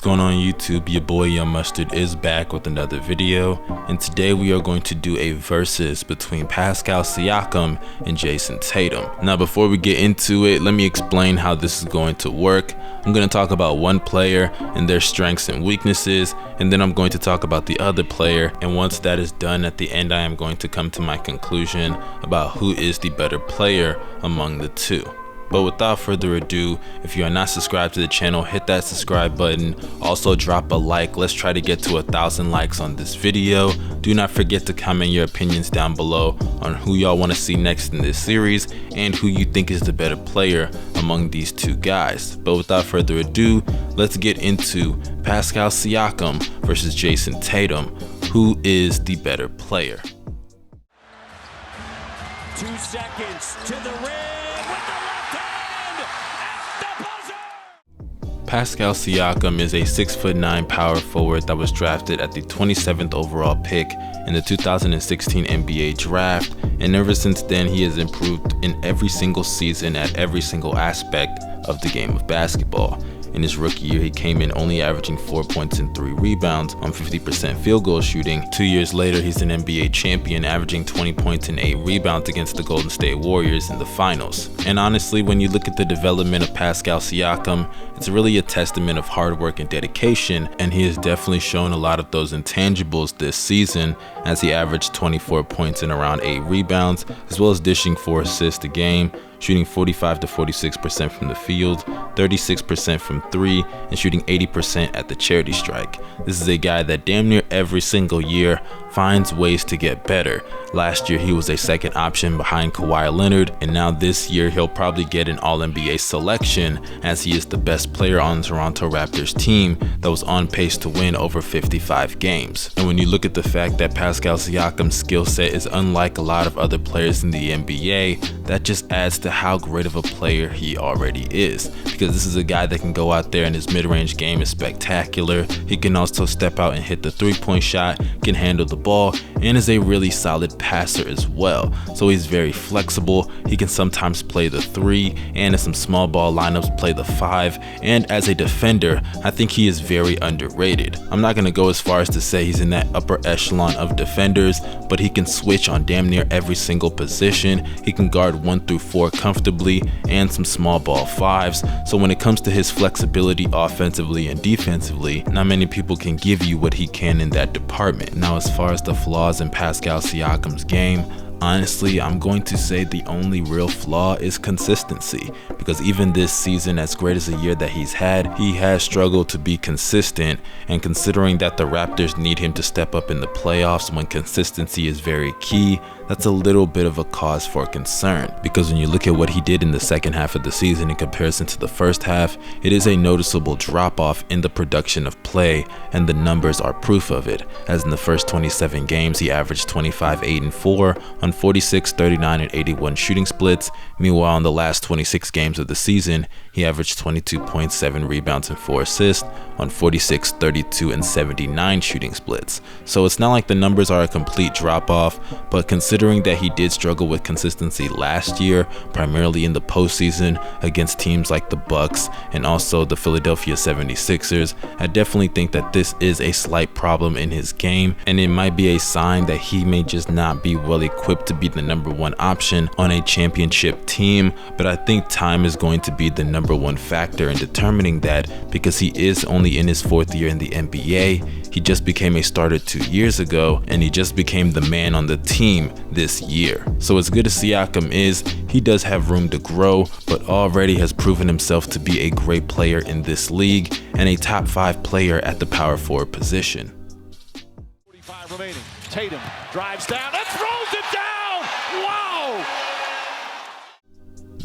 going on YouTube? Your boy Young Mustard is back with another video, and today we are going to do a versus between Pascal Siakam and Jayson Tatum. Now before we get into it, let me explain how this is going to work. I'm going to talk about one player and their strengths and weaknesses, and then I'm going to talk about the other player, and once that is done, at the end I am going to come to my conclusion about who is the better player among the two. But without further ado, if you are not subscribed to the channel, hit that subscribe button. Also drop a like. Let's try to get to 1,000 likes on this video. Do not forget to comment your opinions down below on who y'all want to see next in this series and who you think is the better player among these two guys. But without further ado, let's get into Pascal Siakam versus Jayson Tatum. Who is the better player? 2 seconds to the rim. Pascal Siakam is a 6'9" power forward that was drafted at the 27th overall pick in the 2016 NBA draft, and ever since then he has improved in every single season at every single aspect of the game of basketball. In his rookie year, he came in only averaging 4 points and 3 rebounds on 50% field goal shooting. 2 years later, he's an NBA champion, averaging 20 points and 8 rebounds against the Golden State Warriors in the finals. And honestly, when you look at the development of Pascal Siakam, it's really a testament of hard work and dedication, and he has definitely shown a lot of those intangibles this season, as he averaged 24 points and around 8 rebounds, as well as dishing 4 assists a game, shooting 45 to 46% from the field, 36% from 3, and shooting 80% at the charity strike. This is a guy that damn near every single year finds ways to get better. Last year he was a second option behind Kawhi Leonard, and now this year he'll probably get an All-NBA selection, as he is the best player on the Toronto Raptors team that was on pace to win over 55 games. And when you look at the fact that Pascal Siakam's skill set is unlike a lot of other players in the NBA, that just adds to how great of a player he already is, because this is a guy that can go out there and his mid-range game is spectacular. He can also step out and hit the three-point shot, can handle the ball, and is a really solid passer as well. So he's very flexible. He can sometimes play the 3, and in some small ball lineups play the 5, and as a defender, I think he is very underrated. I'm not going to go as far as to say he's in that upper echelon of defenders, but he can switch on damn near every single position. He can guard 1 through 4 comfortably and some small ball 5s. So when it comes to his flexibility offensively and defensively, not many people can give you what he can in that department. Now, as far as the flaws in Pascal Siakam's game, honestly, I'm going to say the only real flaw is consistency, because even this season, as great as a year that he's had, he has struggled to be consistent, and considering that the Raptors need him to step up in the playoffs when consistency is very key, that's a little bit of a cause for concern, because when you look at what he did in the second half of the season in comparison to the first half, it is a noticeable drop-off in the production of play, and the numbers are proof of it, as in the first 27 games he averaged 25, 8, and 4 on 46, 39, and 81 shooting splits. Meanwhile, in the last 26 games of the season, he averaged 22.7 rebounds and 4 assists on 46, 32, and 79 shooting splits. So it's not like the numbers are a complete drop-off, but considering that he did struggle with consistency last year, primarily in the postseason against teams like the Bucks and also the Philadelphia 76ers, I definitely think that this is a slight problem in his game, and it might be a sign that he may just not be well equipped to be the #1 option on a championship team. But I think time is going to be the #1 factor in determining that, because he is only in his 4th year in the NBA. He just became a starter 2 years ago, and he just became the man on the team this year. So as good as Siakam is, he does have room to grow, but already has proven himself to be a great player in this league and a top 5 player at the power forward position. 45 remaining. Tatum drives down and throws it down. Wow!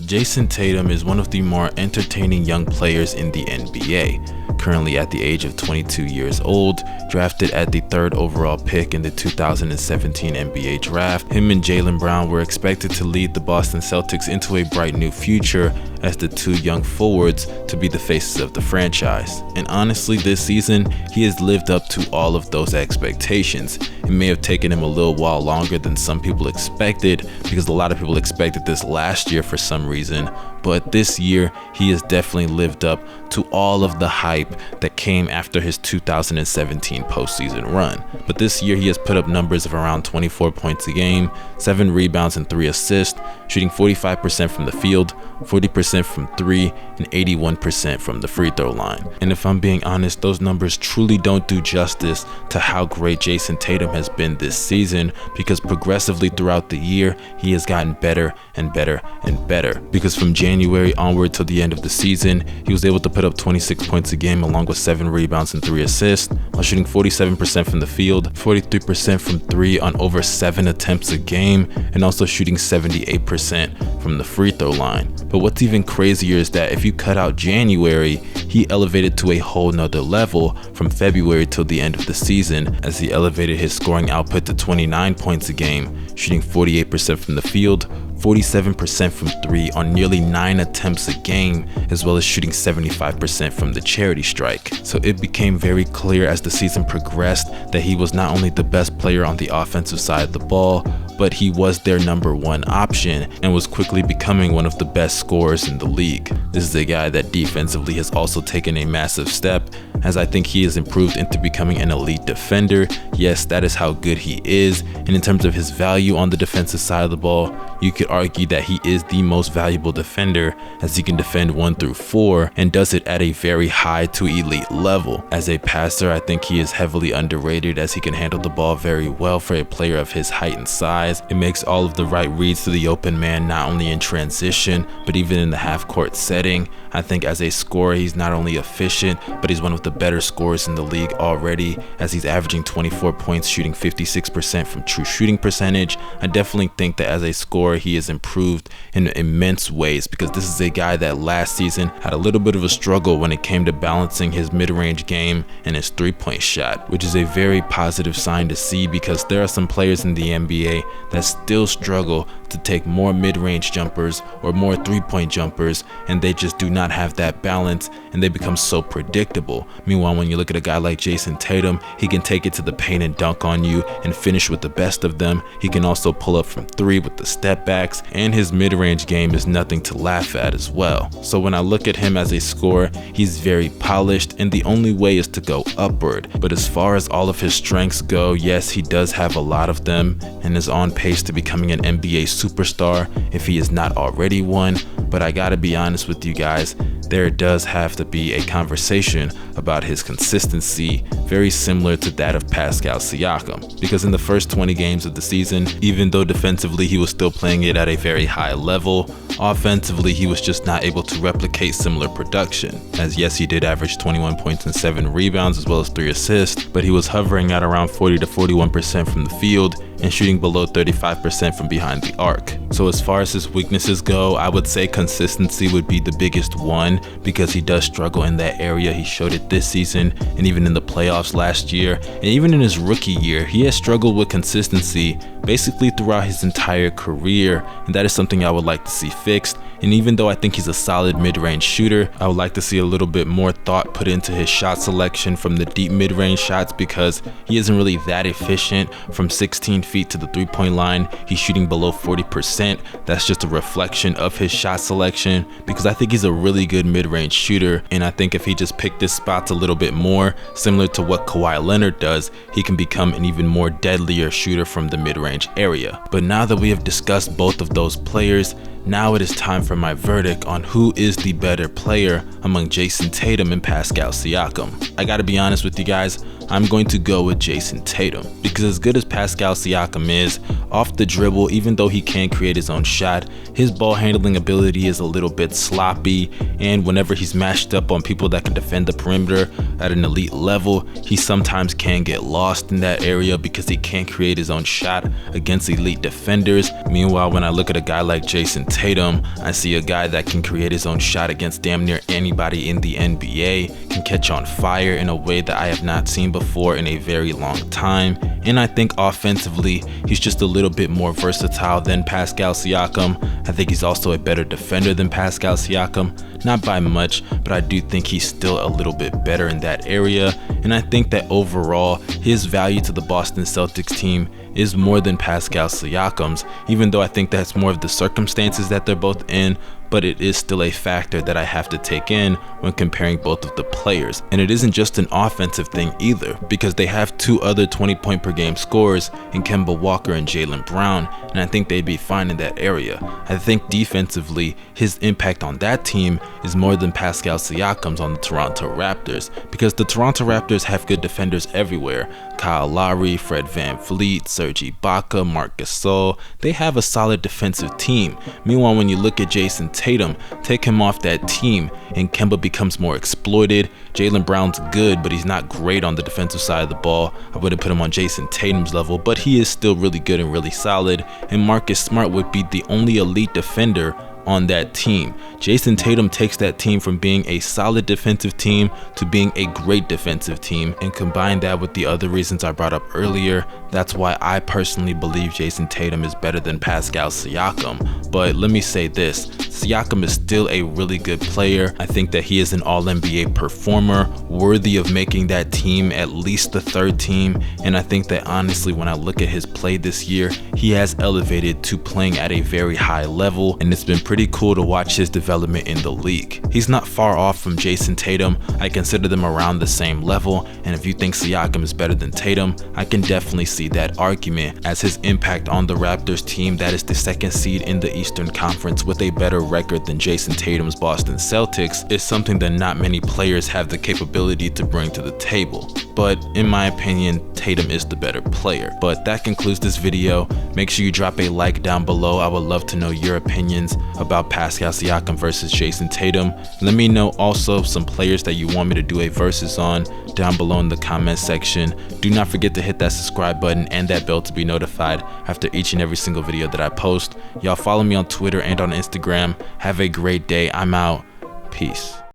Jayson Tatum is one of the more entertaining young players in the NBA. Currently at the age of 22 years old, drafted at the 3rd overall pick in the 2017 NBA draft, him and Jaylen Brown were expected to lead the Boston Celtics into a bright new future as the two young forwards to be the faces of the franchise. And honestly, this season, he has lived up to all of those expectations. It may have taken him a little while longer than some people expected, because a lot of people expected this last year for some reason, but this year he has definitely lived up to all of the hype that came after his 2017 postseason run. But this year he has put up numbers of around 24 points a game, 7 rebounds and 3 assists, shooting 45% from the field, 40% from 3, and 81% from the free throw line. And if I'm being honest, those numbers truly don't do justice to how great Jayson Tatum has been this season, because progressively throughout the year he has gotten better and better and better. Because from January onward till the end of the season, he was able to put up 26 points a game along with 7 rebounds and 3 assists, while shooting 47% from the field, 43% from 3 on over 7 attempts a game, and also shooting 78% from the free throw line. But what's even crazier is that if you cut out January, he elevated to a whole nother level from February till the end of the season, as he elevated his scoring output to 29 points a game, shooting 48% from the field, 47% from 3 on nearly 9 attempts a game, as well as shooting 75% from the charity strike. So it became very clear as the season progressed that he was not only the best player on the offensive side of the ball, but he was their #1 option and was quickly becoming one of the best scorers in the league. This is a guy that defensively has also taken a massive step, as I think he has improved into becoming an elite defender. Yes, that is how good he is, and in terms of his value on the defensive side of the ball, you could argue that he is the most valuable defender, as he can defend 1 through 4 and does it at a very high to elite level. As a passer, I think he is heavily underrated, as he can handle the ball very well for a player of his height and size. It makes all of the right reads to the open man, not only in transition, but even in the half-court setting. I think as a scorer, he's not only efficient, but he's one of the better scorers in the league already, as he's averaging 24 points, shooting 56% from true shooting percentage. I definitely think that as a scorer, he has improved in immense ways, because this is a guy that last season had a little bit of a struggle when it came to balancing his mid-range game and his three-point shot, which is a very positive sign to see, because there are some players in the NBA that still struggle to take more mid-range jumpers or more three-point jumpers, and they just do not have that balance, and they become so predictable. Meanwhile, when you look at a guy like Jayson Tatum, he can take it to the paint and dunk on you and finish with the best of them. He can also pull up from 3 with the step backs, and his mid-range game is nothing to laugh at as well. So when I look at him as a scorer, he's very polished, and the only way is to go upward. But as far as all of his strengths go, yes, he does have a lot of them and is on pace to becoming an NBA superstar if he is not already one. But I gotta be honest with you guys, there does have to be a conversation about his consistency, very similar to that of Pascal Siakam, because in the first 20 games of the season, even though defensively he was still playing it at a very high level, offensively he was just not able to replicate similar production. As yes, he did average 21 points and 7 rebounds as well as 3 assists, but he was hovering at around 40 to 41% from the field and shooting below 35% from behind the arc. So as far as his weaknesses go, I would say consistency would be the biggest one, because he does struggle in that area. He showed it this season and even in the playoffs last year, and even in his rookie year, he has struggled with consistency basically throughout his entire career, and that is something I would like to see fixed. And even though I think he's a solid mid-range shooter, I would like to see a little bit more thought put into his shot selection from the deep mid-range shots, because he isn't really that efficient from 16 feet to the three-point line. He's shooting below 40%. That's just a reflection of his shot selection, because I think he's a really good mid-range shooter, and I think if he just picked his spots a little bit more, similar to what Kawhi Leonard does, he can become an even more deadlier shooter from the mid-range area. But now that we have discussed both of those players, now it is time for my verdict on who is the better player among Jayson Tatum and Pascal Siakam. I gotta be honest with you guys, I'm going to go with Jayson Tatum, because as good as Pascal Siakam is, off the dribble, even though he can create his own shot, his ball handling ability is a little bit sloppy, and whenever he's matched up on people that can defend the perimeter at an elite level, he sometimes can get lost in that area because he can't create his own shot against elite defenders. Meanwhile, when I look at a guy like Jayson Tatum, I see a guy that can create his own shot against damn near anybody in the NBA, can catch on fire in a way that I have not seen before in a very long time, and I think offensively he's just a little bit more versatile than Pascal Siakam. I think he's also a better defender than Pascal Siakam, not by much, but I do think he's still a little bit better in that area, and I think that overall his value to the Boston Celtics team is more than Pascal Siakam's, even though I think that's more of the circumstances that they're both in. but it is still a factor that I have to take in when comparing both of the players. And it isn't just an offensive thing either, because they have two other 20-point per game scorers in Kemba Walker and Jaylen Brown, and I think they'd be fine in that area. I think defensively, his impact on that team is more than Pascal Siakam's on the Toronto Raptors, because the Toronto Raptors have good defenders everywhere. Kyle Lowry, Fred VanVleet, Serge Ibaka, Marc Gasol, they have a solid defensive team. Meanwhile, when you look at Jayson Tatum, take him off that team and Kemba becomes more exploited. Jaylen Brown's good, but he's not great on the defensive side of the ball. I wouldn't put him on Jayson Tatum's level, but he is still really good and really solid. And Marcus Smart would be the only elite defender on that team. Jayson Tatum takes that team from being a solid defensive team to being a great defensive team, and combine that with the other reasons I brought up earlier, that's why I personally believe Jayson Tatum is better than Pascal Siakam. But let me say this, Siakam is still a really good player. I think that he is an all-NBA performer, worthy of making that team at least the third team, and I think that honestly when I look at his play this year, he has elevated to playing at a very high level, and it's been pretty cool to watch his development in the league. He's not far off from Jayson Tatum. I consider them around the same level, and if you think Siakam is better than Tatum, I can definitely see that argument, as his impact on the Raptors team that is the second seed in the Eastern Conference with a better record than Jayson Tatum's Boston Celtics is something that not many players have the capability to bring to the table. But in my opinion, Tatum is the better player. But that concludes this video. Make sure you drop a like down below. I would love to know your opinions about Pascal Siakam versus Jayson Tatum. Let me know also some players that you want me to do a versus on down below in the comment section. Do not forget to hit that subscribe button and that bell to be notified after each and every single video that I post. Y'all follow me on Twitter and on Instagram. Have a great day. I'm out. Peace.